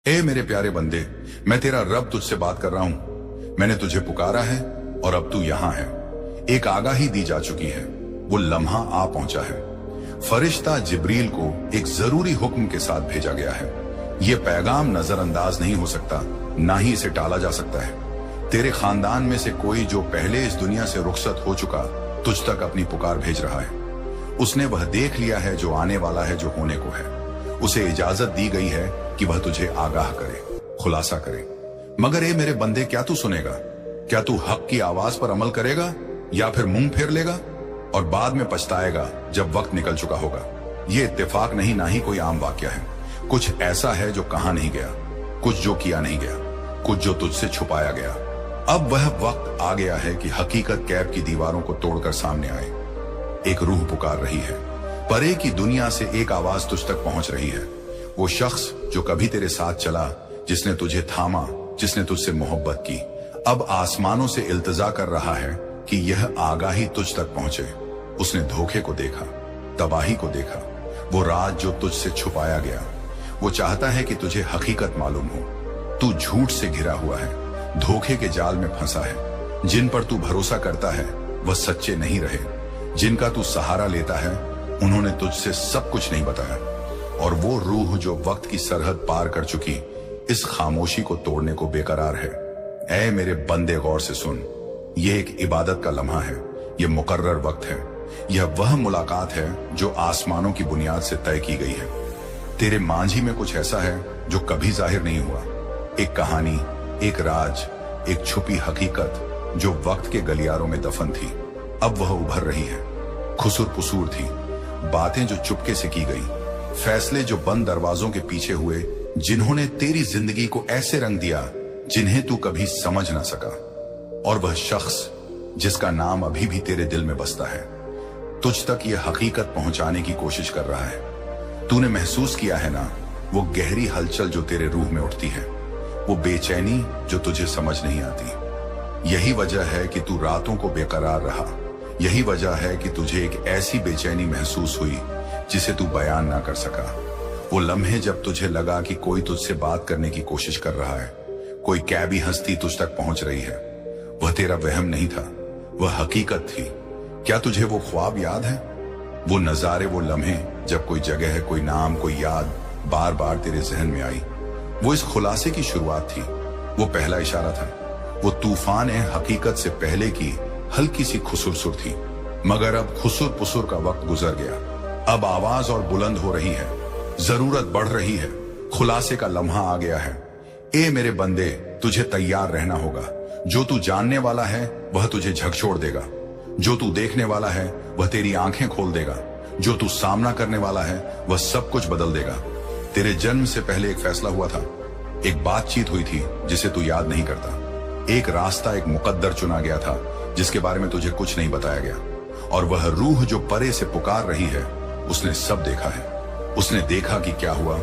ए मेरे प्यारे बंदे, मैं तेरा रब तुझसे बात कर रहा हूं। मैंने तुझे पुकारा है और अब तू यहां है। एक आगाही दी जा चुकी है, वो लम्हा आ पहुंचा है। फरिश्ता जिब्रील को एक जरूरी हुक्म के साथ भेजा गया है। ये पैगाम नजरअंदाज नहीं हो सकता, ना ही इसे टाला जा सकता है। तेरे खानदान में से कोई जो पहले इस दुनिया से रुखसत हो चुका, तुझ तक अपनी पुकार भेज रहा है। उसने वह देख लिया है जो आने वाला है, जो होने को है। उसे इजाजत दी गई है कि वह तुझे आगाह करे, खुलासा करे। मगर ए मेरे बंदे, क्या तू सुनेगा? क्या तू हक की आवाज पर अमल करेगा या फिर मुंह फेर लेगा और बाद में पछताएगा जब वक्त निकल चुका होगा? ये इत्तेफाक नहीं, ना ही कोई आम वाकया है। कुछ ऐसा है जो कहा नहीं गया, कुछ जो किया नहीं गया, कुछ जो तुझसे छुपाया गया। अब वह वक्त आ गया है कि हकीकत कैब की दीवारों को तोड़कर सामने आए। एक रूह पुकार रही है, परे की दुनिया से एक आवाज तुझ तक पहुंच रही है। वो शख्स जो कभी तेरे साथ चला, जिसने तुझे थामा, जिसने तुझसे मोहब्बत की, अब आसमानों से इल्तिजा कर रहा है कि यह आगाही तुझ तक पहुंचे। उसने धोखे को देखा, तबाही को देखा, वो राज जो तुझसे छुपाया गया। वो चाहता है कि तुझे हकीकत मालूम हो। तू झूठ से घिरा हुआ है, धोखे के जाल में फंसा है। जिन पर तू भरोसा करता है वह सच्चे नहीं रहे। जिनका तू सहारा लेता है उन्होंने तुझसे सब कुछ नहीं बताया। और वो रूह जो वक्त की सरहद पार कर चुकी, इस खामोशी को तोड़ने को बेकरार है। ऐ मेरे बंदे, गौर से सुन। ये एक इबादत का लम्हा है, ये मुकर्रर वक्त है। यह वह मुलाकात है जो आसमानों की बुनियाद से तय की गई है। तेरे मांझी में कुछ ऐसा है जो कभी जाहिर नहीं हुआ। एक कहानी, एक राज, एक छुपी हकीकत जो वक्त के गलियारों में दफन थी, अब वह उभर रही है। खुसुर पुसूर थी, बातें जो चुपके से की गई, फैसले जो बंद दरवाजों के पीछे हुए, जिन्होंने तेरी जिंदगी को ऐसे रंग दिया जिन्हें तू कभी समझ ना सका। और वह शख्स जिसका नाम अभी भी तेरे दिल में बसता है, तुझ तक यह हकीकत पहुंचाने की कोशिश कर रहा है। तूने महसूस किया है ना, वो गहरी हलचल जो तेरे रूह में उठती है, वो बेचैनी जो तुझे समझ नहीं आती। यही वजह है कि तू रातों को बेकरार रहा। यही वजह है कि तुझे एक ऐसी बेचैनी महसूस हुई जिसे तू बयान ना कर सका। वो लम्हे जब तुझे लगा कि कोई तुझसे बात करने की कोशिश कर रहा है, कोई कैबी हस्ती तुझ तक पहुंच रही है, वह तेरा वहम नहीं था, वह हकीकत थी। क्या तुझे वो ख्वाब याद है? वो नजारे, वो लम्हे जब कोई जगह, कोई नाम, कोई याद बार बार तेरे जहन में आई। वो इस खुलासे की शुरुआत थी, वो पहला इशारा था। वो तूफान हकीकत से पहले की हल्की सी खुसुरसुर थी। मगर अब खुसुर पुसुर का वक्त गुजर गया। अब आवाज और बुलंद हो रही है, जरूरत बढ़ रही है, खुलासे का लम्हा आ गया है। ए मेरे बंदे, तुझे तैयार रहना होगा। जो तू जानने वाला है वह तुझे झकझोर देगा। जो तू देखने वाला है वह तेरी आंखें खोल देगा। जो तू सामना करने वाला है वह सब कुछ बदल देगा। तेरे जन्म से पहले एक फैसला हुआ था, एक बातचीत हुई थी जिसे तू याद नहीं करता। एक रास्ता, एक मुकद्दर चुना गया था जिसके बारे में तुझे कुछ नहीं बताया गया। और वह रूह जो परे से पुकार रही है, उसने सब देखा है। उसने देखा कि क्या हुआ,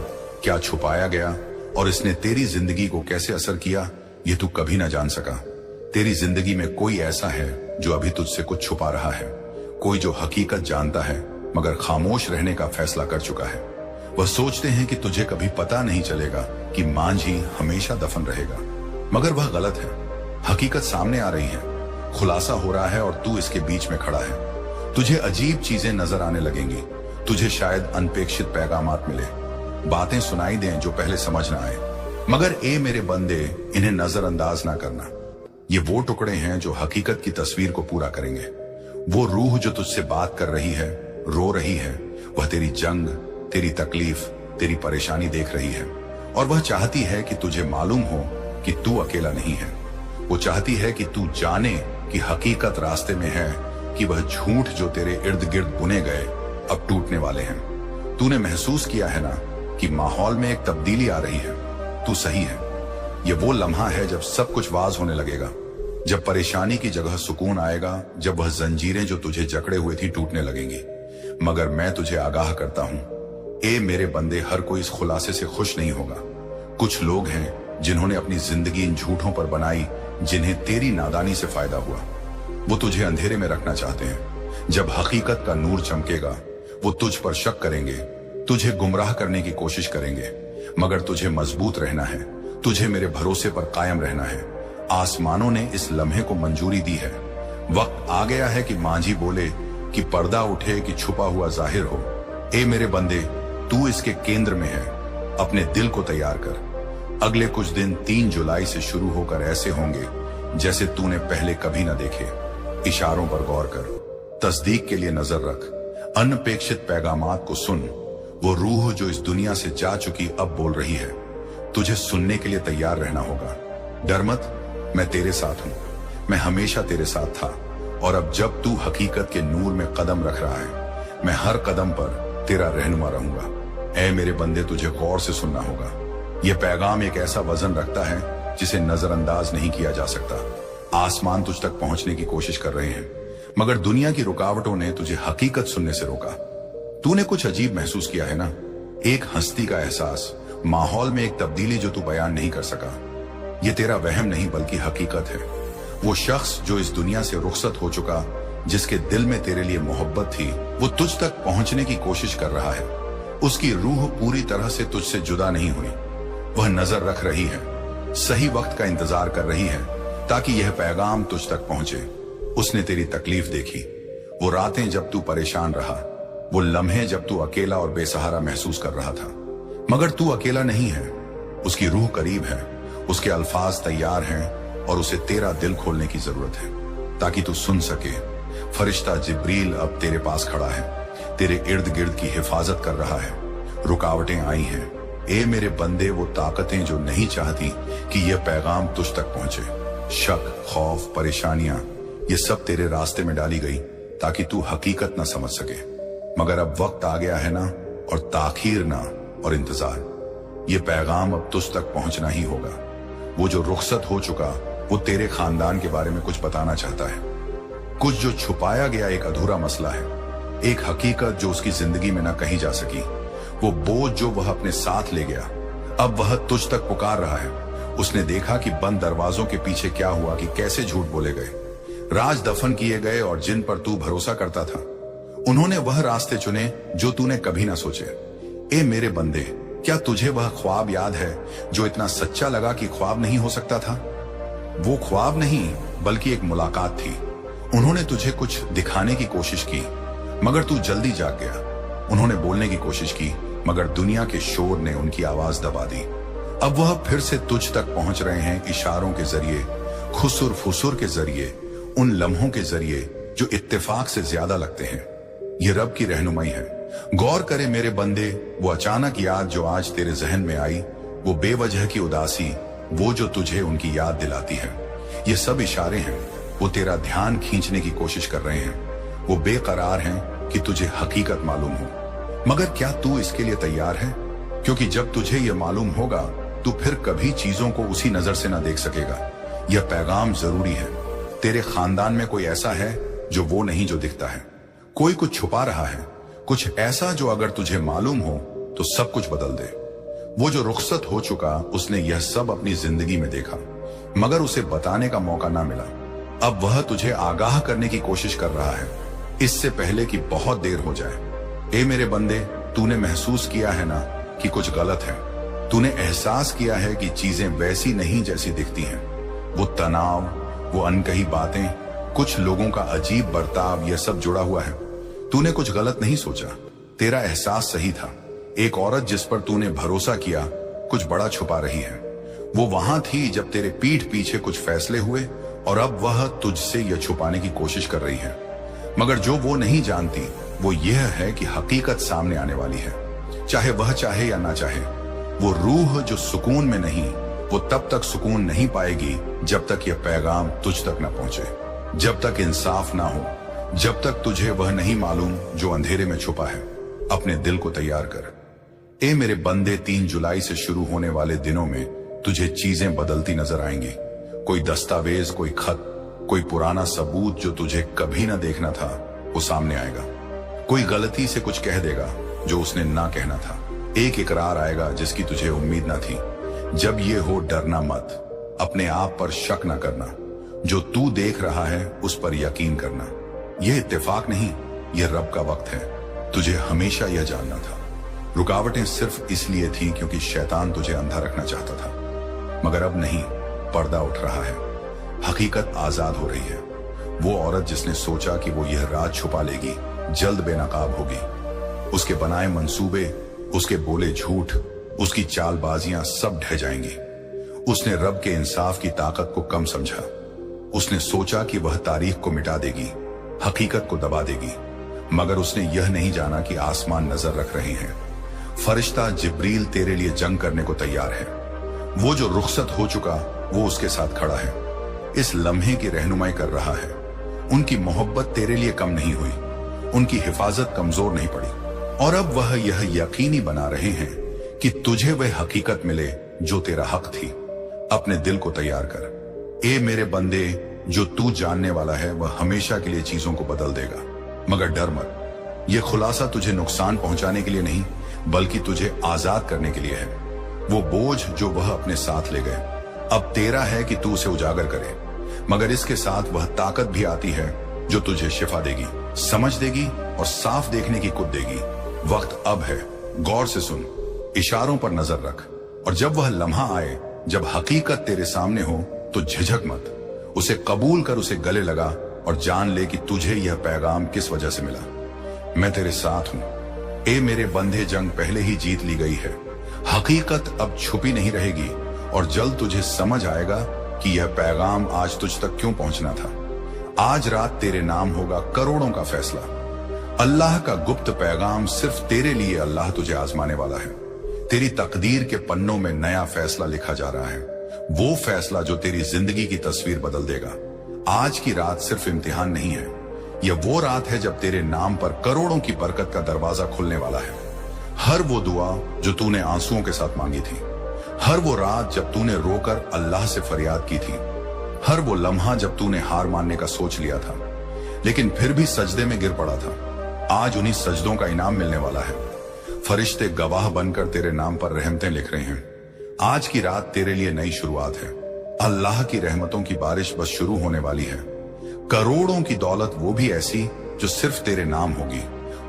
क्या छुपाया गया, और इसने तेरी जिंदगी को कैसे असर किया, ये तू कभी ना जान सका। तेरी जिंदगी में कोई ऐसा है जो अभी तुझसे कुछ छुपा रहा है, कोई जो हकीकत जानता है मगर खामोश रहने का फैसला कर चुका है। वह सोचते हैं कि तुझे कभी पता नहीं चलेगा कि मांझी हमेशा दफन रहेगा, मगर वह गलत है। हकीकत सामने आ रही है, खुलासा हो रहा है और तू इसके बीच में खड़ा है। तुझे अजीब चीजें नजर आने लगेंगी, तुझे शायद अनपेक्षित पैगामात मिले, बातें सुनाई दें जो पहले समझ ना आए। मगर ए मेरे बंदे, इन्हें नजरअंदाज ना करना। ये वो टुकड़े हैं जो हकीकत की तस्वीर को पूरा करेंगे। वो रूह जो तुझसे बात कर रही है, रो रही है, वह तेरी जंग, तेरी तकलीफ, तेरी परेशानी देख रही है। और वह चाहती है कि तुझे मालूम हो कि तू अकेला नहीं है। वो चाहती है कि तू जाने कि हकीकत रास्ते में है, कि वह झूठ जो तेरे इर्द गिर्द बुने गए अब टूटने वाले हैं। तूने महसूस किया है ना कि माहौल में एक तब्दीली आ रही है। तू सही है। ये वो लम्हा है जब सब कुछ वाज होने लगेगा, जब परेशानी की जगह सुकून आएगा, जब वह जंजीरें जो तुझे जकड़े हुए थी टूटने लगेंगी। मगर मैं तुझे आगाह करता हूं, ए मेरे बंदे, हर कोई इस खुलासे से खुश नहीं होगा। कुछ लोग हैं जिन्होंने अपनी जिंदगी इन झूठों पर बनाई जिन्हें तेरी नादानी से फायदा हुआ। वो तुझे अंधेरे में रखना चाहते हैं। जब हकीकत का नूर चमकेगा वो तुझ पर शक करेंगे, तुझे गुमराह करने की कोशिश करेंगे। मगर तुझे मजबूत रहना है, तुझे मेरे भरोसे पर कायम रहना है। आसमानों ने इस लम्हे को मंजूरी दी है। वक्त आ गया है कि मांझी बोले कि पर्दा उठे कि छुपा हुआ जाहिर हो। ए मेरे बंदे, तू इसके केंद्र में है, अपने दिल को तैयार कर। अगले कुछ दिन 3 जुलाई से शुरू होकर ऐसे होंगे जैसे तूने पहले कभी न देखे। इशारों पर गौर कर, तस्दीक के लिए नजर रख, अनपेक्षित पैगामात को सुन। वो रूह जो इस दुनिया से जा चुकी अब बोल रही है, तुझे सुनने के लिए तैयार रहना होगा। डर मत, मैं तेरे साथ हूं, मैं हमेशा तेरे साथ था, और अब जब तू हकीकत के नूर में कदम रख रहा है, मैं हर कदम पर तेरा रहनुमा रहूंगा। ऐ मेरे बंदे, तुझे गौर से सुनना होगा। यह पैगाम एक ऐसा वजन रखता है जिसे नजरअंदाज नहीं किया जा सकता। आसमान तुझ तक पहुंचने की कोशिश कर रहे हैं, मगर दुनिया की रुकावटों ने तुझे हकीकत सुनने से रोका। तूने कुछ अजीब महसूस किया है ना, एक हस्ती का एहसास, माहौल में एक तब्दीली जो तू बयान नहीं कर सका। ये तेरा वहम नहीं बल्कि हकीकत है। वो शख्स जो इस दुनिया से रुखसत हो चुका, जिसके दिल में तेरे लिए मोहब्बत थी, वो तुझ तक पहुंचने की कोशिश कर रहा है। उसकी रूह पूरी तरह से तुझसे जुदा नहीं हुई। वह नजर रख रही है, सही वक्त का इंतजार कर रही है ताकि यह पैगाम तुझ तक पहुंचे। उसने तेरी तकलीफ देखी, वो रातें जब तू परेशान रहा, वो लम्हे जब तू अकेला और बेसहारा महसूस कर रहा था। मगर तू अकेला नहीं है, उसकी रूह करीब है, उसके अल्फाज तैयार हैं और उसे तेरा दिल खोलने की जरूरत है ताकि तू सुन सके। फरिश्ता जिब्रील अब तेरे पास खड़ा है, तेरे इर्द गिर्द की हिफाजत कर रहा है। रुकावटें आई हैं, ए मेरे बंदे, वो ताकतें जो नहीं चाहती कि यह पैगाम तुझ तक पहुंचे। शक, खौफ, परेशानियां, ये सब तेरे रास्ते में डाली गई ताकि तू हकीकत ना समझ सके। मगर अब वक्त आ गया है ना, और ताखीर ना और इंतजार। ये पैगाम अब तुझ तक पहुंचना ही होगा। वो जो रुखसत हो चुका, वो तेरे खानदान के बारे में कुछ बताना चाहता है। कुछ जो छुपाया गया एक अधूरा मसला है, एक हकीकत जो उसकी जिंदगी में ना कही जा सकी। वो बोझ जो वह अपने साथ ले गया, अब वह तुझ तक पुकार रहा है। उसने देखा कि बंद दरवाजों के पीछे क्या हुआ, कि कैसे झूठ बोले गए, राज दफन किए गए, और जिन पर तू भरोसा करता था उन्होंने वह रास्ते चुने जो तूने कभी ना सोचे। ए मेरे बंदे, क्या तुझे वह ख्वाब याद है जो इतना सच्चा लगा कि ख्वाब नहीं हो सकता था? वो ख्वाब नहीं बल्कि एक मुलाकात थी। उन्होंने तुझे कुछ दिखाने की कोशिश की, मगर तू जल्दी जाग गया। उन्होंने बोलने की कोशिश की, मगर दुनिया के शोर ने उनकी आवाज दबा दी। अब वह फिर से तुझ तक पहुंच रहे हैं, इशारों के जरिए, खुसुर फुसुर के जरिए, उन लम्हों के जरिए जो इत्तेफाक से ज्यादा लगते हैं। ये रब की रहनुमाई है। गौर करे मेरे बंदे, वो अचानक याद जो आज तेरे जहन में आई, वो बेवजह की उदासी, वो जो तुझे उनकी याद दिलाती है, ये सब इशारे हैं। वो तेरा ध्यान खींचने की कोशिश कर रहे हैं। वो बेकरार हैं कि तुझे हकीकत मालूम हो। मगर क्या तू इसके लिए तैयार है? क्योंकि जब तुझे ये मालूम होगा, तू फिर कभी चीजों को उसी नजर से ना देख सकेगा। यह पैगाम जरूरी है। तेरे खानदान में कोई ऐसा है जो वो नहीं जो दिखता है। कोई कुछ छुपा रहा है, कुछ ऐसा जो अगर तुझे मालूम हो तो सब कुछ बदल दे। वो जो रुखसत हो चुका, उसने यह सब अपनी जिंदगी में देखा, मगर उसे बताने का मौका ना मिला। अब वह तुझे आगाह करने की कोशिश कर रहा है, इससे पहले कि बहुत देर हो जाए। ए मेरे बंदे, तूने महसूस किया है ना कि कुछ गलत है। तूने एहसास किया है कि चीजें वैसी नहीं जैसी दिखती हैं। वो तनाव, वो अनकही बातें, कुछ लोगों का अजीब बर्ताव, यह सब जुड़ा हुआ है। तूने कुछ गलत नहीं सोचा, तेरा एहसास सही था। एक औरत जिस पर तूने भरोसा किया कुछ बड़ा छुपा रही है। वो वहां थी जब तेरे पीठ पीछे कुछ फैसले हुए, और अब वह तुझसे यह छुपाने की कोशिश कर रही है। मगर जो वो नहीं जानती वो यह है कि हकीकत सामने आने वाली है, चाहे वह चाहे या ना चाहे। वो रूह जो सुकून में नहीं, वो तब तक सुकून नहीं पाएगी जब तक यह पैगाम तुझ तक न पहुंचे, जब तक इंसाफ ना हो, जब तक तुझे वह नहीं मालूम जो अंधेरे में छुपा है। अपने दिल को तैयार कर। ए मेरे बंदे, 3 जुलाई से शुरू होने वाले दिनों में तुझे चीजें बदलती नजर आएंगी। कोई दस्तावेज, कोई खत, कोई पुराना सबूत जो तुझे कभी ना देखना था, वो सामने आएगा। कोई गलती से कुछ कह देगा जो उसने ना कहना था। एक इकरार आएगा जिसकी तुझे उम्मीद ना थी। जब ये हो, डरना मत, अपने आप पर शक ना करना। जो तू देख रहा है उस पर यकीन करना। यह इत्तेफाक नहीं, यह रब का वक्त है। तुझे हमेशा यह जानना था। रुकावटें सिर्फ इसलिए थी क्योंकि शैतान तुझे अंधा रखना चाहता था, मगर अब नहीं, पर्दा उठ रहा है, हकीकत आजाद हो रही है। वो औरत जिसने सोचा कि वो यह राज छुपा लेगी, जल्द बेनकाब होगी। उसके बनाए मंसूबे, उसके बोले झूठ, उसकी चालबाजियां सब ढह जाएंगी। उसने रब के इंसाफ की ताकत को कम समझा। उसने सोचा कि वह तारीख को मिटा देगी, हकीकत को दबा देगी, मगर उसने यह नहीं जाना कि आसमान नजर रख रहे हैं। फरिश्ता जिब्रील तेरे लिए जंग करने को तैयार है। वो जो रुखसत हो चुका, वो उसके साथ खड़ा है, इस लम्हे की रहनुमाई कर रहा है। उनकी मोहब्बत तेरे लिए कम नहीं हुई, उनकी हिफाजत कमजोर नहीं पड़ी, और अब वह यह यकीनी बना रहे हैं कि तुझे वह हकीकत मिले जो तेरा हक थी। अपने दिल को तैयार कर। ए मेरे बंदे, जो तू जानने वाला है वह हमेशा के लिए चीजों को बदल देगा, मगर डर मत। यह खुलासा तुझे नुकसान पहुंचाने के लिए नहीं, बल्कि तुझे आजाद करने के लिए है। वो बोझ जो वह अपने साथ ले गए, अब तेरा है कि तू उसे उजागर करे, मगर इसके साथ वह ताकत भी आती है जो तुझे शिफा देगी, समझ देगी और साफ देखने की कुत देगी। वक्त अब है, गौर से सुन, इशारों पर नजर रख, और जब वह लम्हा आए, जब हकीकत तेरे सामने हो, तो झिझक मत, उसे कबूल कर, उसे गले लगा और जान ले कि तुझे यह पैगाम किस वजह से मिला। मैं तेरे साथ हूं। ए मेरे बंधे, जंग पहले ही जीत ली गई है। हकीकत अब छुपी नहीं रहेगी, और जल्द तुझे समझ आएगा कि यह पैगाम आज तुझ तक क्यों पहुंचना था। आज रात तेरे नाम होगा करोड़ों का फैसला। अल्लाह का गुप्त पैगाम सिर्फ तेरे लिए अल्लाह तुझे आजमाने वाला है। तेरी तकदीर के पन्नों में नया फैसला लिखा जा रहा है, वो फैसला जो तेरी जिंदगी की तस्वीर बदल देगा। आज की रात सिर्फ इम्तिहान नहीं है, यह वो रात है जब तेरे नाम पर करोड़ों की बरकत का दरवाजा खुलने वाला है। हर वो दुआ जो तूने आंसुओं के साथ मांगी थी, हर वो रात जब तूने रोकर अल्लाह से फरियाद की थी, हर वो लम्हा जब तूने हार मानने का सोच लिया था लेकिन फिर भी सजदे में गिर पड़ा था, आज उन्हीं सजदों का इनाम मिलने वाला है। फरिश्ते गवाह बनकर तेरे नाम पर रहमतें लिख रहे हैं। आज की रात तेरे लिए नई शुरुआत है। अल्लाह की रहमतों की बारिश बस शुरू होने वाली है। करोड़ों की दौलत वो भी ऐसी जो सिर्फ तेरे नाम होगी।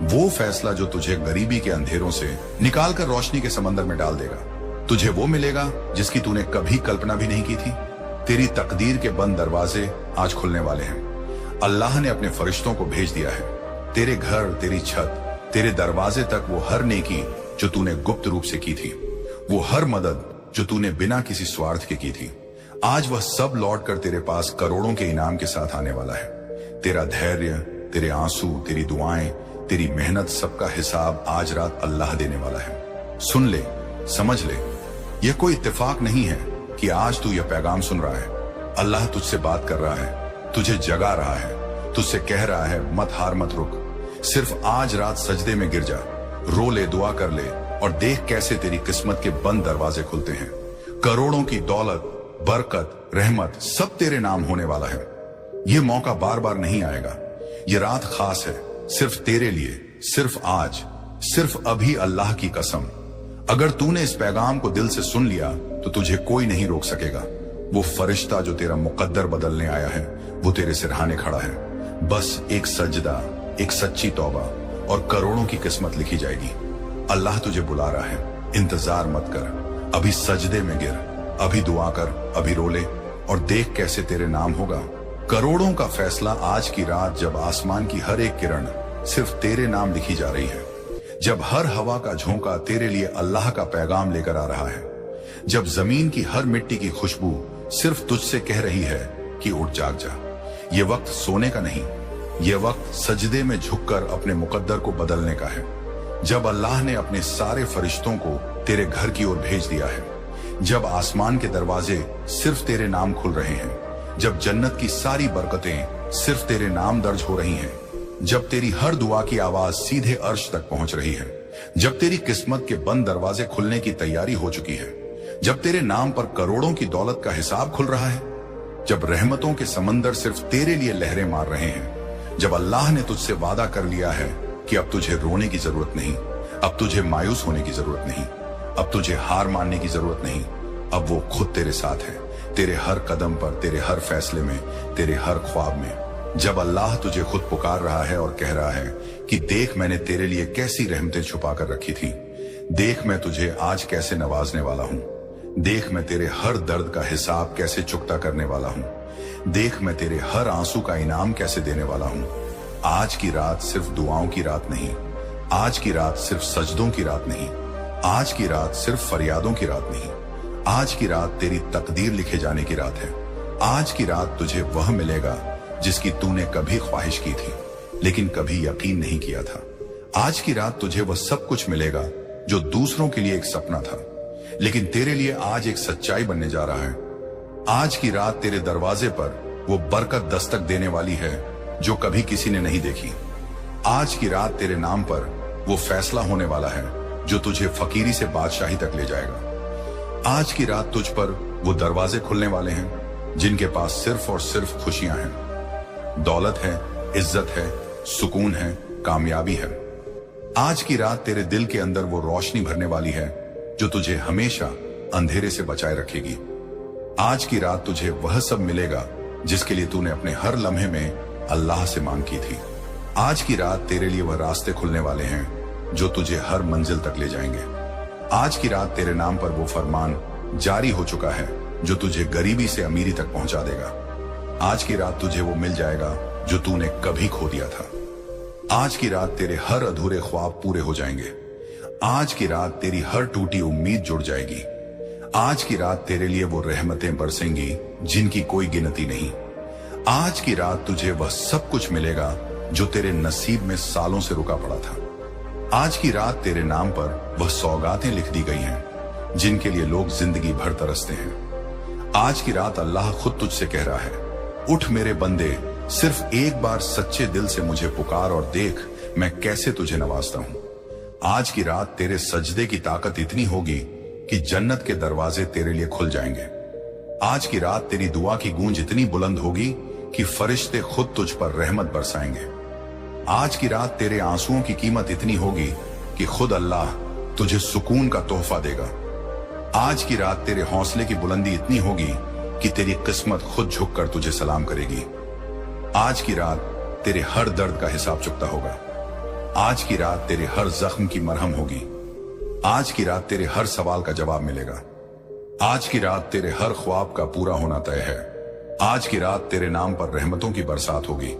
वो फैसला जो तुझे गरीबी के अंधेरों से निकालकर रोशनी के समंदर में डाल देगा। तुझे वो मिलेगा जिसकी तूने कभी कल्पना भी नहीं की थी। तेरी तकदीर के बंद दरवाजे आज खुलने वाले हैं। अल्लाह ने अपने फरिश्तों को भेज दिया है। तेरे घर, तेरी छत, तेरे दरवाजे तक वो हर नेकी जो तूने गुप्त रूप से की थी, वो हर मदद जो तूने बिना किसी स्वार्थ के की थी, आज वह सब लौट कर तेरे पास करोड़ों के इनाम के साथ आने वाला है। तेरा धैर्य, तेरे आंसू, तेरी दुआएं, तेरी मेहनत, सबका हिसाब आज रात अल्लाह देने वाला है। सुन ले, समझ ले, यह कोई इत्तेफाक नहीं है कि आज तू यह पैगाम सुन रहा है। अल्लाह तुझसे बात कर रहा है, तुझे जगा रहा है, तुझसे कह रहा है मत हार, मत रुक। सिर्फ आज रात सजदे में गिर जा, रो ले, दुआ कर ले और देख कैसे तेरी किस्मत के बंद दरवाजे खुलते हैं। करोड़ों की दौलत, बरकत, रहमत सब तेरे नाम होने वाला है। यह मौका बार बार नहीं आएगा। यह रात खास है, सिर्फ तेरे लिए, सिर्फ आज, सिर्फ अभी। अल्लाह की कसम, अगर तूने इस पैगाम को दिल से सुन लिया तो तुझे कोई नहीं रोक सकेगा। वो फरिश्ता जो तेरा मुकद्दर बदलने आया है, वो तेरे सिरहाने खड़ा है। बस एक सजदा, एक सच्ची तौबा और करोड़ों की किस्मत लिखी जाएगी। अल्लाह तुझे बुला रहा है, इंतजार मत कर। अभी सजदे में गिर, अभी दुआ कर, अभी रो ले और देख कैसे तेरे नाम होगा। करोड़ों का फैसला आज की रात, जब आसमान की हर एक किरण सिर्फ तेरे नाम लिखी जा रही है, जब हर हवा का झोंका तेरे लिए अल्लाह का पैगाम लेकर आ रहा है, जब जमीन की हर मिट्टी की खुशबू सिर्फ तुझसे कह रही है कि उठ जाग जा। ये वक्त सोने का नहीं, ये वक्त सजदे में झुककर अपने मुकद्दर को बदलने का है। जब अल्लाह ने अपने सारे फरिश्तों को तेरे घर की ओर भेज दिया है, जब आसमान के दरवाजे सिर्फ तेरे नाम खुल रहे हैं, जब जन्नत की सारी बरकतें सिर्फ तेरे नाम दर्ज हो रही हैं, जब तेरी हर दुआ की आवाज सीधे अर्श तक पहुंच रही है, जब तेरी किस्मत के बंद दरवाजे खुलने की तैयारी हो चुकी है, जब तेरे नाम पर करोड़ों की दौलत का हिसाब खुल रहा है, जब रहमतों के समंदर सिर्फ तेरे लिए लहरें मार रहे हैं, जब अल्लाह ने तुझसे वादा कर लिया है कि अब तुझे रोने की जरूरत नहीं, अब तुझे मायूस होने की जरूरत नहीं, अब तुझे हार मानने की जरूरत नहीं, अब वो खुद तेरे साथ है, तेरे हर कदम पर, तेरे हर फैसले में, तेरे हर ख्वाब में। जब अल्लाह तुझे खुद पुकार रहा है और कह रहा है कि देख मैंने तेरे लिए कैसी रहमतें छुपा कर रखी थी, देख मैं तुझे आज कैसे नवाजने वाला हूं। देख मैं तेरे हर दर्द का हिसाब कैसे चुकता करने वाला हूं। देख मैं तेरे हर आंसू का इनाम कैसे देने वाला हूं। आज की रात सिर्फ दुआओं की रात नहीं, आज की रात सिर्फ सजदों की रात नहीं, आज की रात सिर्फ फरियादों की रात नहीं, आज की रात तेरी तकदीर लिखे जाने की रात है। आज की रात तुझे वह मिलेगा जिसकी तूने कभी ख्वाहिश की थी लेकिन कभी यकीन नहीं किया था। आज की रात तुझे वह सब कुछ मिलेगा जो दूसरों के लिए एक सपना था लेकिन तेरे लिए आज एक सच्चाई बनने जा रहा है। आज की रात तेरे दरवाजे पर वो बरकत दस्तक देने वाली है जो कभी किसी ने नहीं देखी। आज की रात तेरे नाम पर वो फैसला होने वाला है जो तुझे फकीरी से बादशाही तक ले जाएगा। आज की रात तुझ पर वो दरवाजे खुलने वाले हैं जिनके पास सिर्फ और सिर्फ खुशियां हैं, दौलत है, इज्जत है, सुकून है, कामयाबी है। आज की रात तेरे दिल के अंदर वो रोशनी भरने वाली है जो तुझे हमेशा अंधेरे से बचाए रखेगी। आज की रात तुझे वह सब मिलेगा जिसके लिए तूने अपने हर लम्हे में अल्लाह से मांग की थी। आज की रात तेरे लिए वह रास्ते खुलने वाले हैं जो तुझे हर मंजिल तक ले जाएंगे। आज की रात तेरे नाम पर वो फरमान जारी हो चुका है जो तुझे गरीबी से अमीरी तक पहुंचा देगा। आज की रात तुझे वो मिल जाएगा जो तूने कभी खो दिया था। आज की रात तेरे हर अधूरे ख्वाब पूरे हो जाएंगे। आज की रात तेरी हर टूटी उम्मीद जुड़ जाएगी। आज की रात तेरे लिए वो रहमतें बरसेंगी जिनकी कोई गिनती नहीं। आज की रात तुझे वह सब कुछ मिलेगा जो तेरे नसीब में सालों से रुका पड़ा था। आज की रात तेरे नाम पर वह सौगातें लिख दी गई हैं जिनके लिए लोग जिंदगी भर तरसते हैं। आज की रात अल्लाह खुद तुझसे कह रहा है, उठ मेरे बंदे, सिर्फ एक बार सच्चे दिल से मुझे पुकार और देख मैं कैसे तुझे नवाजता हूं। आज की रात तेरे सजदे की ताकत इतनी होगी कि जन्नत के दरवाजे तेरे लिए खुल जाएंगे। आज की रात तेरी दुआ की गूंज इतनी बुलंद होगी कि फरिश्ते खुद तुझ पर रहमत बरसाएंगे। आज की रात तेरे आंसुओं की कीमत इतनी होगी कि खुद अल्लाह तुझे सुकून का तोहफा देगा। आज की रात तेरे हौसले की बुलंदी इतनी होगी कि तेरी किस्मत खुद झुककर तुझे सलाम करेगी। आज की रात तेरे हर दर्द का हिसाब चुकता होगा। आज की रात तेरे हर जख्म की मरहम होगी। आज की रात तेरे हर सवाल का जवाब मिलेगा। आज की रात तेरे हर ख्वाब का पूरा होना तय है। आज की रात तेरे नाम पर रहमतों की बरसात होगी।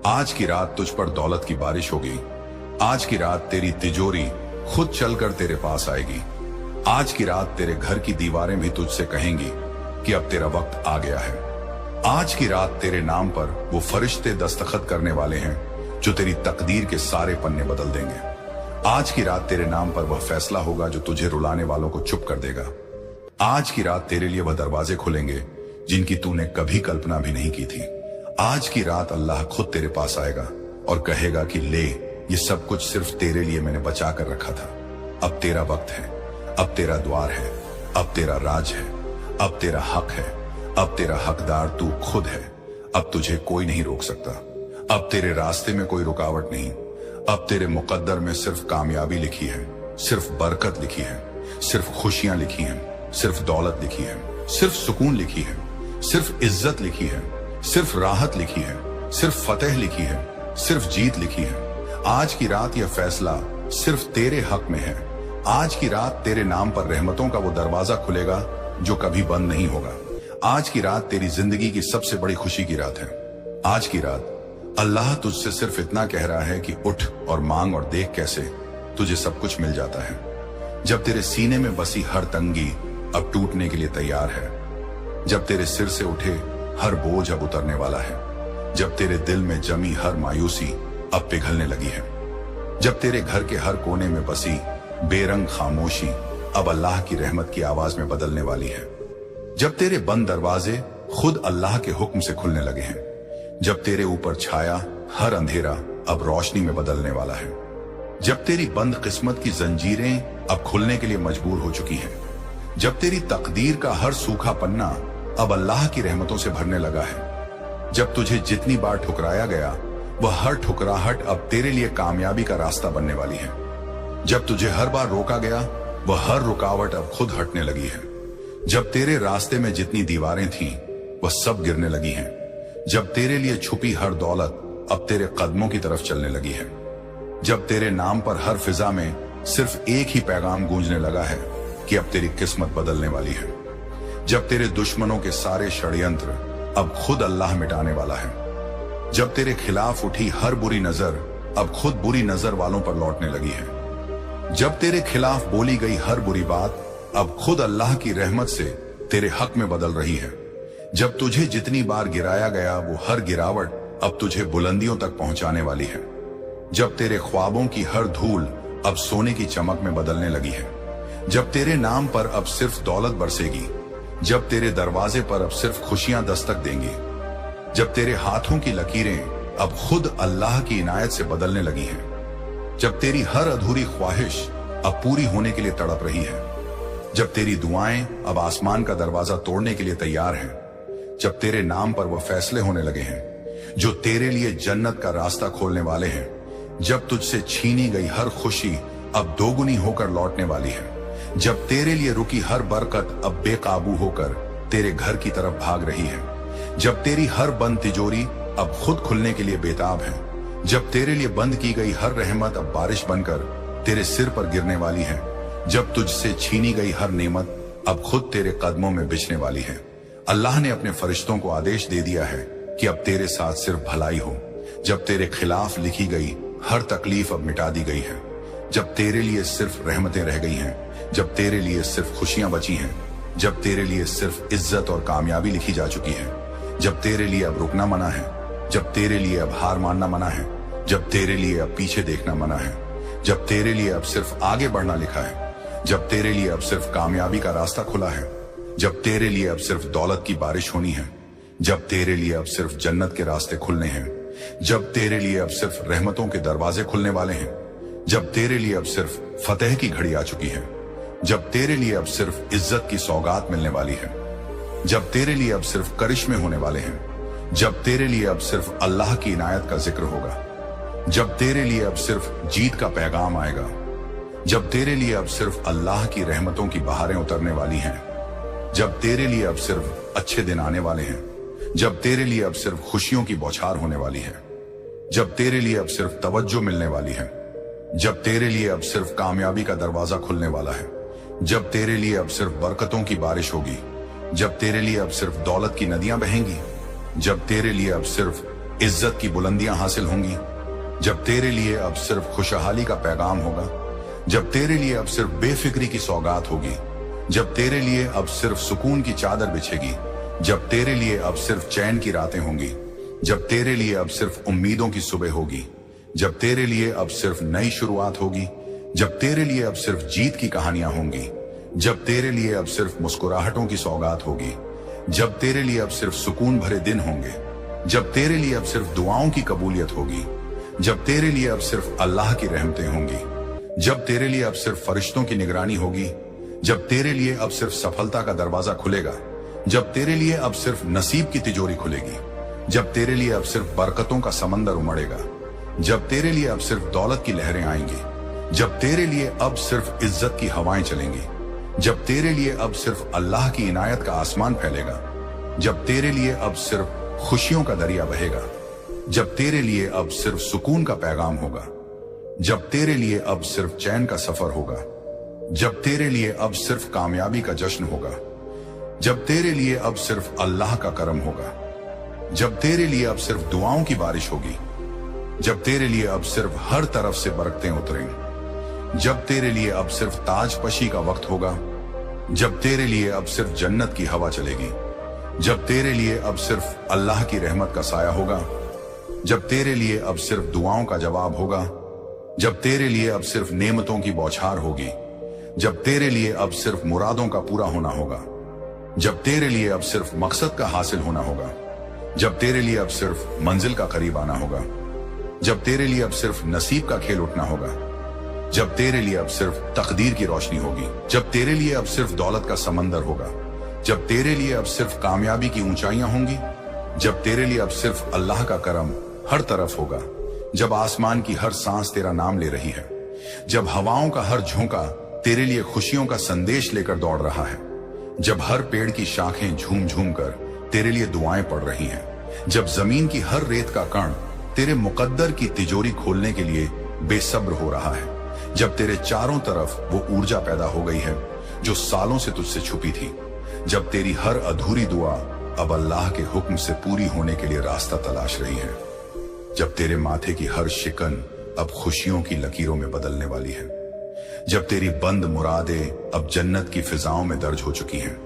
आज की रात तुझ पर दौलत की बारिश होगी। आज की रात तेरी तिजोरी खुद चलकर तेरे पास आएगी। आज की रात तेरे घर की दीवारें भी तुझसे कहेंगी कि अब तेरा वक्त आ गया है। आज की रात तेरे नाम पर वो फरिश्ते दस्तखत करने वाले हैं जो तेरी तकदीर के सारे पन्ने बदल देंगे। आज की रात तेरे नाम पर वह फैसला होगा जो तुझे रुलाने वालों को चुप कर देगा। आज की रात तेरे लिए वह दरवाजे खुलेंगे जिनकी तूने कभी कल्पना भी नहीं की थी। आज की रात अल्लाह खुद तेरे पास आएगा और कहेगा कि ले, ये सब कुछ सिर्फ तेरे लिए मैंने बचा कर रखा था। अब तेरा वक्त है, अब तेरा द्वार है, अब तेरा राज है, अब तेरा हक है, अब तेरा हकदार तू खुद है। अब तुझे कोई नहीं रोक सकता। अब तेरे रास्ते में कोई रुकावट नहीं। अब तेरे मुकद्दर में सिर्फ कामयाबी लिखी है, सिर्फ बरकत लिखी है, सिर्फ खुशियां लिखी हैं, सिर्फ दौलत लिखी है, सिर्फ सुकून लिखी है, सिर्फ इज्जत लिखी है, सिर्फ राहत लिखी है, सिर्फ फतेह लिखी है, सिर्फ जीत लिखी है। आज की रात यह फैसला सिर्फ तेरे हक में है। आज की रात तेरे नाम पर रहमतों का वो दरवाजा खुलेगा जो कभी बंद नहीं होगा। आज की रात तेरी जिंदगी की सबसे बड़ी खुशी की रात है। आज की रात अल्लाह तुझसे सिर्फ इतना कह रहा है कि उठ और मांग और देख कैसे तुझे सब कुछ मिल जाता है। जब तेरे सीने में बसी हर तंगी अब टूटने के लिए तैयार है, जब तेरे सिर से उठे हर बोझ अब उतरने वाला है, जब तेरे दिल में जमी हर मायूसी अब पिघलने लगी है, जब तेरे घर के हर कोने में बसी बेरंग खामोशी अब अल्लाह की रहमत की आवाज में बदलने वाली है, जब तेरे बंद दरवाजे खुद अल्लाह के हुक्म से खुलने लगे हैं, जब तेरे ऊपर छाया हर अंधेरा अब रोशनी में बदलने वाला है, जब तेरी बंद किस्मत की जंजीरें अब खुलने के लिए मजबूर हो चुकी हैं, जब तेरी तकदीर का हर सूखा पन्ना अब अल्लाह की रहमतों से भरने लगा है, जब तुझे जितनी बार ठुकराया गया वह हर ठुकराहट अब तेरे लिए कामयाबी का रास्ता बनने वाली है, जब तुझे हर बार रोका गया वह हर रुकावट अब खुद हटने लगी है, जब तेरे रास्ते में जितनी दीवारें थीं वह सब गिरने लगी हैं, जब तेरे लिए छुपी हर दौलत अब तेरे कदमों की तरफ चलने लगी है, जब तेरे नाम पर हर फिजा में सिर्फ एक ही पैगाम गूंजने लगा है कि अब तेरी किस्मत बदलने वाली है। जब तेरे दुश्मनों के सारे षड्यंत्र अब खुद अल्लाह मिटाने वाला है। जब तेरे खिलाफ उठी हर बुरी नजर अब खुद बुरी नजर वालों पर लौटने लगी है। जब तेरे खिलाफ बोली गई हर बुरी बात अब खुद अल्लाह की रहमत से तेरे हक में बदल रही है। जब तुझे जितनी बार गिराया गया वो हर गिरावट अब तुझे बुलंदियों तक पहुंचाने वाली है। जब तेरे ख्वाबों की हर धूल अब सोने की चमक में बदलने लगी है। जब तेरे नाम पर अब सिर्फ दौलत बरसेगी, जब तेरे दरवाजे पर अब सिर्फ खुशियां दस्तक देंगी, जब तेरे हाथों की लकीरें अब खुद अल्लाह की इनायत से बदलने लगी हैं, जब तेरी हर अधूरी ख्वाहिश अब पूरी होने के लिए तड़प रही है, जब तेरी दुआएं अब आसमान का दरवाजा तोड़ने के लिए तैयार हैं, जब तेरे नाम पर वह फैसले होने लगे हैं जो तेरे लिए जन्नत का रास्ता खोलने वाले हैं, जब तुझसे छीनी गई हर खुशी अब दोगुनी होकर लौटने वाली है, जब तेरे लिए रुकी हर बरकत अब बेकाबू होकर तेरे घर की तरफ भाग रही है, जब तेरी हर बंद तिजोरी अब खुद खुलने के लिए बेताब है, जब तेरे लिए बंद की गई हर रहमत अब बारिश बनकर तेरे सिर पर गिरने वाली है, जब तुझसे छीनी गई हर नेमत अब खुद तेरे कदमों में बिछने वाली है। अल्लाह ने अपने फरिश्तों को आदेश दे दिया है कि अब तेरे साथ सिर्फ भलाई हो। जब तेरे खिलाफ लिखी गई हर तकलीफ अब मिटा दी गई है, जब तेरे लिए सिर्फ रहमतें रह गई हैं, जब तेरे लिए सिर्फ खुशियां बची हैं, जब तेरे लिए सिर्फ इज्जत और कामयाबी लिखी जा चुकी है, जब तेरे लिए अब रुकना मना है, जब तेरे लिए अब हार मानना मना है, जब तेरे लिए अब पीछे देखना मना है, जब तेरे लिए अब सिर्फ आगे बढ़ना लिखा है, जब तेरे लिए अब सिर्फ कामयाबी का रास्ता खुला है, जब तेरे लिए अब सिर्फ दौलत की बारिश होनी है, जब तेरे लिए अब सिर्फ जन्नत के रास्ते खुलने हैं, जब तेरे लिए अब सिर्फ रहमतों के दरवाजे खुलने वाले हैं, जब तेरे लिए अब सिर्फ फतेह की घड़ी आ चुकी है, जब तेरे लिए अब सिर्फ इज्जत की सौगात मिलने वाली है, जब तेरे लिए अब सिर्फ करिश्मे होने वाले हैं, जब तेरे लिए अब सिर्फ अल्लाह की इनायत का जिक्र होगा, जब तेरे लिए अब सिर्फ जीत का पैगाम आएगा, जब तेरे लिए अब सिर्फ अल्लाह की रहमतों की बहारें उतरने वाली हैं, जब तेरे लिए अब सिर्फ अच्छे दिन आने वाले हैं, जब तेरे लिए अब सिर्फ खुशियों की बौछार होने वाली है, जब तेरे लिए अब सिर्फ तवज्जो मिलने वाली है, जब तेरे लिए अब सिर्फ कामयाबी का दरवाजा खुलने वाला है, जब तेरे लिए अब सिर्फ बरकतों की बारिश होगी, जब तेरे लिए अब सिर्फ दौलत की नदियां बहेंगी, जब तेरे लिए अब सिर्फ इज्जत की बुलंदियां हासिल होंगी, जब तेरे लिए अब सिर्फ खुशहाली का पैगाम होगा, जब तेरे लिए अब सिर्फ बेफिक्री की सौगात होगी, जब तेरे लिए अब सिर्फ सुकून की चादर बिछेगी, जब तेरे लिए अब सिर्फ चैन की रातें होंगी, जब तेरे लिए अब सिर्फ उम्मीदों की सुबह होगी, जब तेरे लिए अब सिर्फ नई शुरुआत होगी, जब तेरे लिए अब सिर्फ जीत की कहानियां होंगी, जब तेरे लिए अब सिर्फ मुस्कुराहटों की सौगात होगी, जब तेरे लिए अब सिर्फ सुकून भरे दिन होंगे, जब तेरे लिए अब सिर्फ दुआओं की कबूलियत होगी, जब तेरे लिए अब सिर्फ अल्लाह की रहमतें होंगी, जब तेरे लिए अब सिर्फ फरिश्तों की निगरानी होगी, जब तेरे लिए अब सिर्फ सफलता का दरवाजा खुलेगा, जब तेरे लिए अब सिर्फ नसीब की तिजोरी खुलेगी, जब तेरे लिए अब सिर्फ बरकतों का समंदर उमड़ेगा, जब तेरे लिए अब सिर्फ दौलत की लहरें आएंगी, जब तेरे लिए अब सिर्फ इज्जत की हवाएं चलेंगी, जब तेरे लिए अब सिर्फ अल्लाह की इनायत का आसमान फैलेगा, जब तेरे लिए अब सिर्फ खुशियों का दरिया बहेगा, जब तेरे लिए अब सिर्फ सुकून का पैगाम होगा, जब तेरे लिए अब सिर्फ चैन का सफर होगा, जब तेरे लिए अब सिर्फ कामयाबी का जश्न होगा, जब तेरे लिए अब सिर्फ अल्लाह का करम होगा, जब तेरे लिए अब सिर्फ दुआओं की बारिश होगी, जब तेरे लिए अब सिर्फ हर तरफ से बरकतें उतरेंगी, जब तेरे लिए अब सिर्फ ताजपशी का वक्त होगा, जब तेरे लिए अब सिर्फ जन्नत की हवा चलेगी, जब तेरे लिए अब सिर्फ अल्लाह की रहमत का साया होगा, जब तेरे लिए अब सिर्फ दुआओं का जवाब होगा, जब तेरे लिए अब सिर्फ नेमतों की बौछार होगी, जब तेरे लिए अब सिर्फ मुरादों का पूरा होना होगा, जब तेरे लिए अब सिर्फ मकसद का हासिल होना होगा, जब तेरे लिए अब सिर्फ मंजिल का करीब आना होगा, जब तेरे लिए अब सिर्फ नसीब का खेल उठना होगा, जब तेरे लिए अब सिर्फ तकदीर की रोशनी होगी, जब तेरे लिए अब सिर्फ दौलत का समंदर होगा, जब तेरे लिए अब सिर्फ कामयाबी की ऊंचाइयां होंगी, जब तेरे लिए अब सिर्फ अल्लाह का करम हर तरफ होगा, जब आसमान की हर सांस तेरा नाम ले रही है, जब हवाओं का हर झोंका तेरे लिए खुशियों का संदेश लेकर दौड़ रहा है, जब हर पेड़ की शाखें झूम झूम कर तेरे लिए दुआएं पढ़ रही हैं, जब जमीन की हर रेत का कण तेरे मुकद्दर की तिजोरी खोलने के लिए बेसब्र हो रहा है, जब तेरे चारों तरफ वो ऊर्जा पैदा हो गई है जो सालों से तुझसे छुपी थी, जब तेरी हर अधूरी दुआ अब अल्लाह के हुक्म से पूरी होने के लिए रास्ता तलाश रही है, जब तेरे माथे की हर शिकन अब खुशियों की लकीरों में बदलने वाली है, जब तेरी बंद मुरादें अब जन्नत की फिजाओं में दर्ज हो चुकी हैं,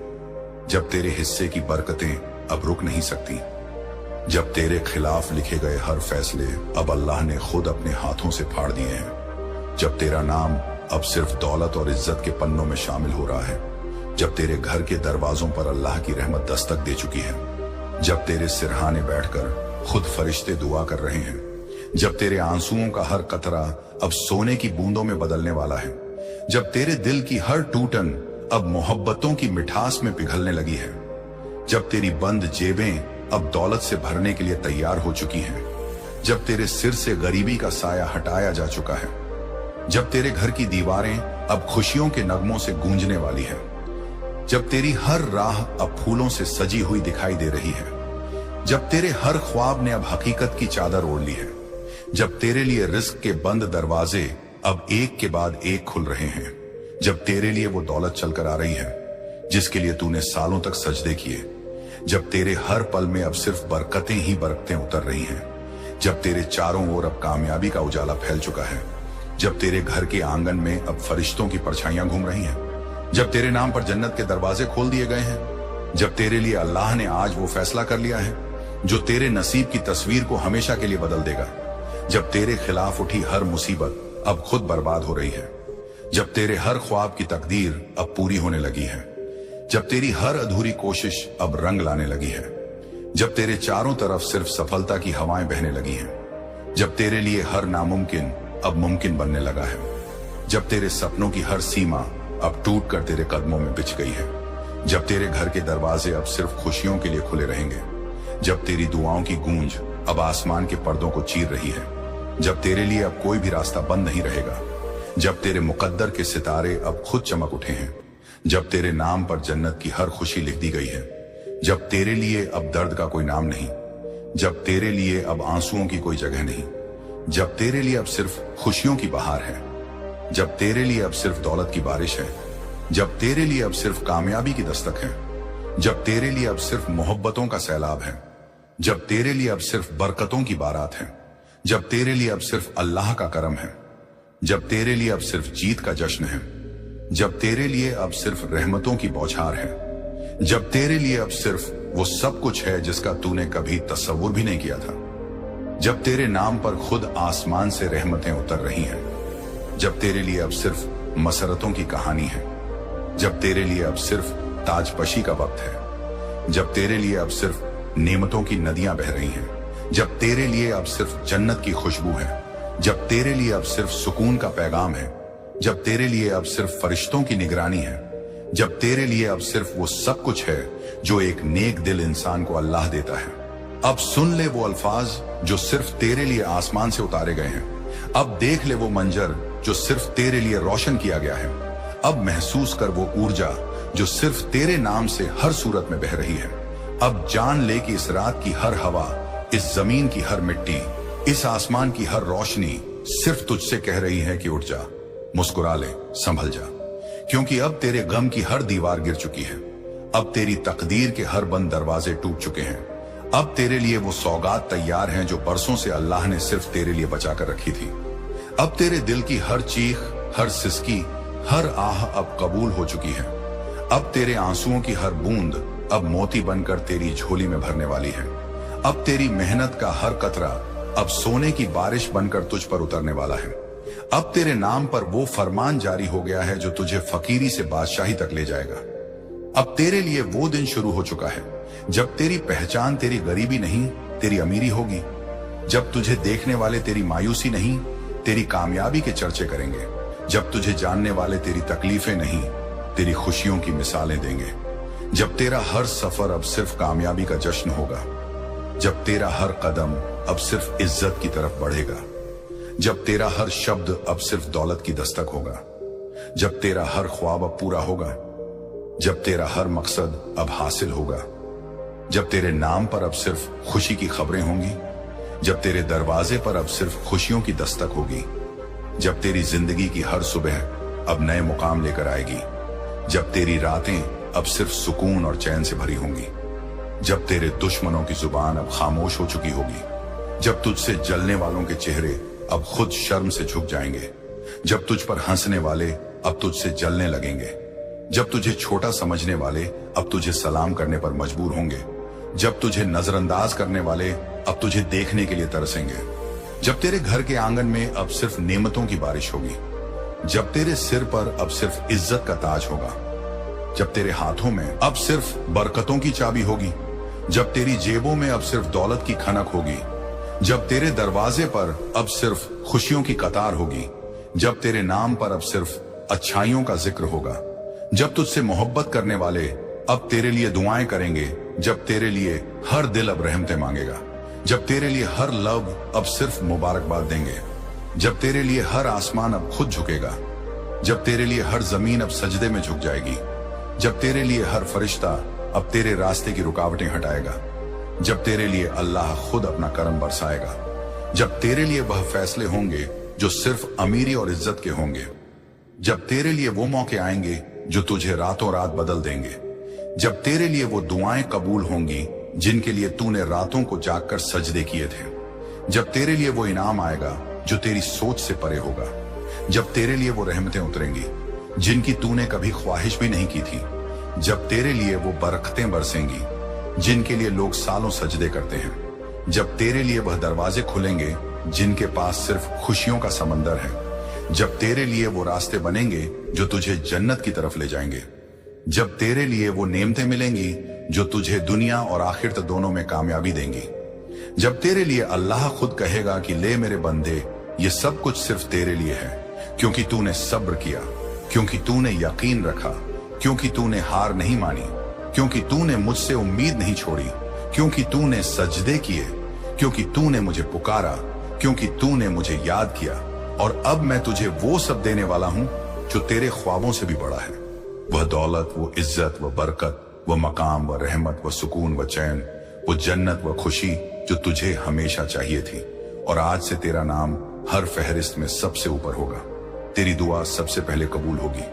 जब तेरे हिस्से की बरकतें अब रुक नहीं सकती, जब तेरे खिलाफ लिखे गए हर फैसले अब अल्लाह ने खुद अपने हाथों से फाड़ दिए हैं, जब तेरा नाम अब सिर्फ दौलत और इज्जत के पन्नों में शामिल हो रहा है, जब तेरे घर के दरवाजों पर अल्लाह की रहमत दस्तक दे चुकी है, जब तेरे सिरहाने बैठकर खुद फरिश्ते दुआ कर रहे हैं, जब तेरे आंसुओं का हर कतरा अब सोने की बूंदों में बदलने वाला है, जब तेरे दिल की हर टूटन अब मोहब्बतों की मिठास में पिघलने लगी है, जब तेरी बंद जेबें अब दौलत से भरने के लिए तैयार हो चुकी हैं, जब तेरे सिर से गरीबी का साया हटाया जा चुका है, जब तेरे घर की दीवारें अब खुशियों के नगमों से गूंजने वाली है, जब तेरी हर राह अब फूलों से सजी हुई दिखाई दे रही है, जब तेरे हर ख्वाब ने अब हकीकत की चादर ओढ़ ली है, जब तेरे लिए रिस्क के बंद दरवाजे अब एक के बाद एक खुल रहे हैं, जब तेरे लिए वो दौलत चलकर आ रही है जिसके लिए तूने सालों तक सजदे किए, जब तेरे हर पल में अब सिर्फ बरकतें ही बरकतें उतर रही हैं, जब तेरे चारों ओर अब कामयाबी का उजाला फैल चुका है, जब तेरे घर के आंगन में अब फरिश्तों की परछाइयां घूम रही हैं, जब तेरे नाम पर जन्नत के दरवाजे खोल दिए गए हैं, जब तेरे लिए अल्लाह ने आज वो फैसला कर लिया है जो तेरे नसीब की तस्वीर को हमेशा के लिए बदल देगा, जब तेरे खिलाफ उठी हर मुसीबत अब खुद बर्बाद हो रही है, जब तेरे हर ख्वाब की तकदीर अब पूरी होने लगी है, जब तेरी हर अधूरी कोशिश अब रंग लाने लगी है, जब तेरे चारों तरफ सिर्फ सफलता की हवाएं बहने लगी हैं, जब तेरे लिए हर नामुमकिन अब मुमकिन बनने लगा है, जब तेरे सपनों की हर सीमा अब टूट कर तेरे कदमों में बिछ गई है, जब तेरे घर के दरवाजे अब सिर्फ खुशियों के लिए खुले रहेंगे, जब तेरी दुआओं की गूंज अब आसमान के पर्दों को चीर रही है, जब तेरे लिए अब कोई भी रास्ता बंद नहीं रहेगा, जब तेरे मुकद्दर के सितारे अब खुद चमक उठे हैं, जब तेरे नाम पर जन्नत की हर खुशी लिख दी गई है, जब तेरे लिए अब दर्द का कोई नाम नहीं, जब तेरे लिए अब आंसुओं की कोई जगह नहीं, जब तेरे लिए अब सिर्फ खुशियों की बहार है, जब तेरे लिए अब सिर्फ दौलत की बारिश है, जब तेरे लिए अब सिर्फ कामयाबी की दस्तक है, जब तेरे लिए अब सिर्फ मोहब्बतों का सैलाब है, जब तेरे लिए अब सिर्फ बरकतों की बारात है, जब तेरे लिए अब सिर्फ अल्लाह का करम है, जब तेरे लिए अब सिर्फ जीत का जश्न है, जब तेरे लिए अब सिर्फ रहमतों की बौछार है, जब तेरे लिए अब सिर्फ वो सब कुछ है जिसका तूने कभी तस्वुर भी नहीं किया था, जब तेरे नाम पर खुद आसमान से रहमतें उतर रही हैं, जब तेरे लिए अब सिर्फ मसरतों की कहानी है, जब तेरे लिए अब सिर्फ ताजपशी का वक्त है, जब तेरे लिए अब सिर्फ नेमतों की नदियां बह रही हैं, जब तेरे लिए अब सिर्फ जन्नत की खुशबू है, जब तेरे लिए अब सिर्फ सुकून का पैगाम है, जब तेरे लिए अब सिर्फ फरिश्तों की निगरानी है, जब तेरे लिए अब सिर्फ वो सब कुछ है जो एक नेक दिल इंसान को अल्लाह देता है। अब सुन ले वो अल्फाज जो सिर्फ तेरे लिए आसमान से उतारे गए हैं, अब देख ले वो मंजर जो सिर्फ तेरे लिए रोशन किया गया है, अब महसूस कर वो ऊर्जा जो सिर्फ तेरे नाम से हर सूरत में बह रही है, अब जान ले कि इस रात की हर हवा, इस जमीन की हर मिट्टी, इस आसमान की हर रोशनी सिर्फ तुझसे कह रही है कि उठ जा, मुस्कुरा ले, संभल जा, क्योंकि अब तेरे गम की हर दीवार गिर चुकी है, अब तेरी तकदीर के हर बंद दरवाजे टूट चुके हैं, अब तेरे लिए वो सौगात तैयार हैं जो बरसों से अल्लाह ने सिर्फ तेरे लिए बचा कर रखी थी, अब तेरे दिल की हर चीख, हर सिसकी, हर आह अब कबूल हो चुकी है, अब तेरे आंसुओं की हर बूंद अब मोती बनकर तेरी झोली में भरने वाली है, अब तेरी मेहनत का हर कतरा अब सोने की बारिश बनकर तुझ पर उतरने वाला है, अब तेरे नाम पर वो फरमान जारी हो गया है जो तुझे फकीरी से बादशाही तक ले जाएगा, अब तेरे लिए वो दिन शुरू हो चुका है जब तेरी पहचान तेरी गरीबी नहीं तेरी अमीरी होगी, जब तुझे देखने वाले तेरी मायूसी नहीं तेरी कामयाबी के चर्चे करेंगे, जब तुझे जानने वाले तेरी तकलीफें नहीं तेरी खुशियों की मिसालें देंगे, जब तेरा हर सफर अब सिर्फ कामयाबी का जश्न होगा, जब तेरा हर कदम अब सिर्फ इज्जत की तरफ बढ़ेगा, जब तेरा हर शब्द अब सिर्फ दौलत की दस्तक होगा, जब तेरा हर ख्वाब अब पूरा होगा, जब तेरा हर मकसद अब हासिल होगा, जब तेरे नाम पर अब सिर्फ खुशी की खबरें होंगी, जब तेरे दरवाजे पर अब सिर्फ खुशियों की दस्तक होगी, जब तेरी जिंदगी की हर सुबह अब नए मुकाम लेकर आएगी, जब तेरी रातें अब सिर्फ सुकून और चैन से भरी होंगी, जब तेरे दुश्मनों की जुबान अब खामोश हो चुकी होगी, जब तुझसे जलने वालों के चेहरे अब खुद शर्म से झुक जाएंगे, जब तुझ पर हंसने वाले अब तुझसे जलने लगेंगे, जब तुझे छोटा समझने वाले अब तुझे सलाम करने पर मजबूर होंगे, जब तुझे नजरअंदाज करने वाले अब तुझे देखने के लिए तरसेंगे, जब तेरे घर के आंगन में अब सिर्फ नेमतों की बारिश होगी, जब तेरे सिर पर अब सिर्फ इज्जत का ताज होगा, जब तेरे हाथों में अब सिर्फ बरकतों की चाबी होगी, जब तेरी जेबों में अब सिर्फ दौलत की खनक होगी, जब तेरे दरवाजे पर अब सिर्फ खुशियों की कतार होगी, जब तेरे नाम पर अब सिर्फ अच्छाइयों का जिक्र होगा, जब तुझसे मोहब्बत करने वाले अब तेरे लिए दुआएं करेंगे, जब तेरे लिए हर दिल अब रहमतें मांगेगा, जब तेरे लिए हर लब अब सिर्फ मुबारकबाद देंगे, जब तेरे लिए हर आसमान अब खुद झुकेगा, जब तेरे लिए हर जमीन अब सजदे में झुक जाएगी, जब तेरे लिए हर फरिश्ता अब तेरे रास्ते की रुकावटें हटाएगा, जब तेरे लिए अल्लाह खुद अपना करम बरसाएगा, जब तेरे लिए वह फैसले होंगे जो सिर्फ अमीरी और इज्जत के होंगे, जब तेरे लिए वो मौके आएंगे जो तुझे रातों रात बदल देंगे, जब तेरे लिए वो दुआएं कबूल होंगी जिनके लिए तूने रातों को जागकर सजदे किए थे, जब तेरे लिए वो इनाम आएगा जो तेरी सोच से परे होगा, जब तेरे लिए वो रहमतें उतरेंगी जिनकी तूने कभी ख्वाहिश भी नहीं की थी, जब तेरे लिए वो बरकतें बरसेंगी जिनके लिए लोग सालों सजदे करते हैं, जब तेरे लिए वह दरवाजे खुलेंगे जिनके पास सिर्फ खुशियों का समंदर है, जब तेरे लिए वो रास्ते बनेंगे जो तुझे जन्नत की तरफ ले जाएंगे, जब तेरे लिए वो नेमतें मिलेंगी जो तुझे दुनिया और आखिरत दोनों में कामयाबी देंगी, जब तेरे लिए अल्लाह खुद कहेगा कि ले मेरे बंदे, ये सब कुछ सिर्फ तेरे लिए है, क्योंकि तूने सब्र किया, क्योंकि तूने यकीन रखा, क्योंकि तूने हार नहीं मानी, क्योंकि तूने मुझसे उम्मीद नहीं छोड़ी, क्योंकि तूने सजदे किए, क्योंकि तूने मुझे पुकारा, क्योंकि तूने मुझे याद किया, और अब मैं तुझे वो सब देने वाला हूं जो तेरे ख्वाबों से भी बड़ा है। वह दौलत, वो इज्जत, वो बरकत, वो मकाम, वो रहमत, वो सुकून, वो चैन, वो जन्नत, वो खुशी जो तुझे हमेशा चाहिए थी। और आज से तेरा नाम हर फहरिस्त में सबसे ऊपर होगा। तेरी दुआ सबसे पहले कबूल होगी,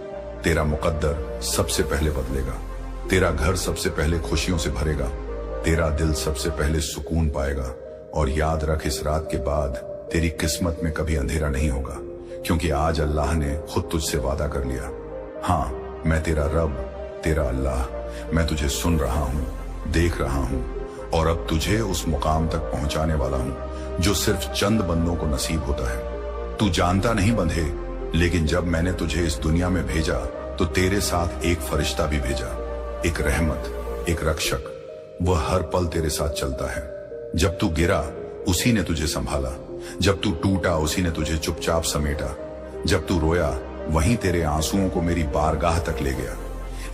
तेरा मुकद्दर सबसे पहले बदलेगा, तेरा घर सबसे पहले खुशियों से भरेगा, तेरा दिल सबसे पहले सुकून पाएगा। और याद रख, इस रात के बाद तेरी किस्मत में कभी अंधेरा नहीं होगा, क्योंकि आज अल्लाह ने खुद तुझसे वादा कर लिया। हाँ, मैं तेरा रब, तेरा अल्लाह, मैं तुझे सुन रहा हूँ, देख रहा हूँ, और अब तुझे उस मुकाम तक पहुंचाने वाला हूँ जो सिर्फ चंद बंदों को नसीब होता है। तू जानता नहीं बंधे, लेकिन जब मैंने तुझे इस दुनिया में भेजा तो तेरे साथ एक फरिश्ता भी भेजा, एक रहमत, एक रक्षक। वह हर पल तेरे साथ चलता है। जब तू गिरा उसी ने तुझे संभाला, जब तू टूटा उसी ने तुझे चुपचाप समेटा, जब तू रोया वहीं तेरे आंसुओं को मेरी बारगाह तक ले गया।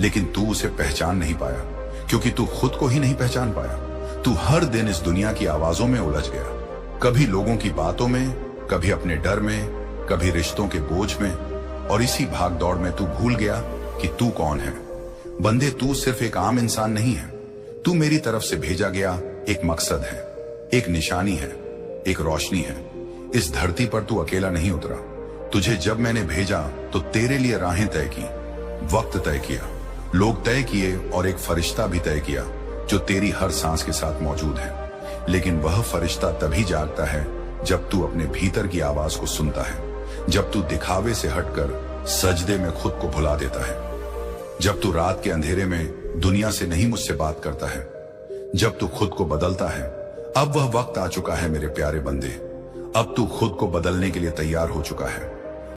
लेकिन तू उसे पहचान नहीं पाया, क्योंकि तू खुद को ही नहीं पहचान पाया। तू हर दिन इस दुनिया की आवाजों में उलझ गया, कभी लोगों की बातों में, कभी अपने डर में, कभी रिश्तों के बोझ में, और इसी भाग दौड़ में तू भूल गया कि तू कौन है। बंदे, तू सिर्फ एक आम इंसान नहीं है, तू मेरी तरफ से भेजा गया एक मकसद है, एक निशानी है, एक रोशनी है। इस धरती पर तू अकेला नहीं उतरा। तुझे जब मैंने भेजा तो तेरे लिए राहें तय की, वक्त तय किया, लोग तय किए, और एक फरिश्ता भी तय किया जो तेरी हर सांस के साथ मौजूद है। लेकिन वह फरिश्ता तभी जागता है जब तू अपने भीतर की आवाज को सुनता है, जब तू दिखावे से हटकर सजदे में खुद को भुला देता है, जब तू रात के अंधेरे में दुनिया से नहीं मुझसे बात करता है, जब तू खुद को बदलता है। अब वह वक्त आ चुका है मेरे प्यारे बंदे, अब तू खुद को बदलने के लिए तैयार हो चुका है।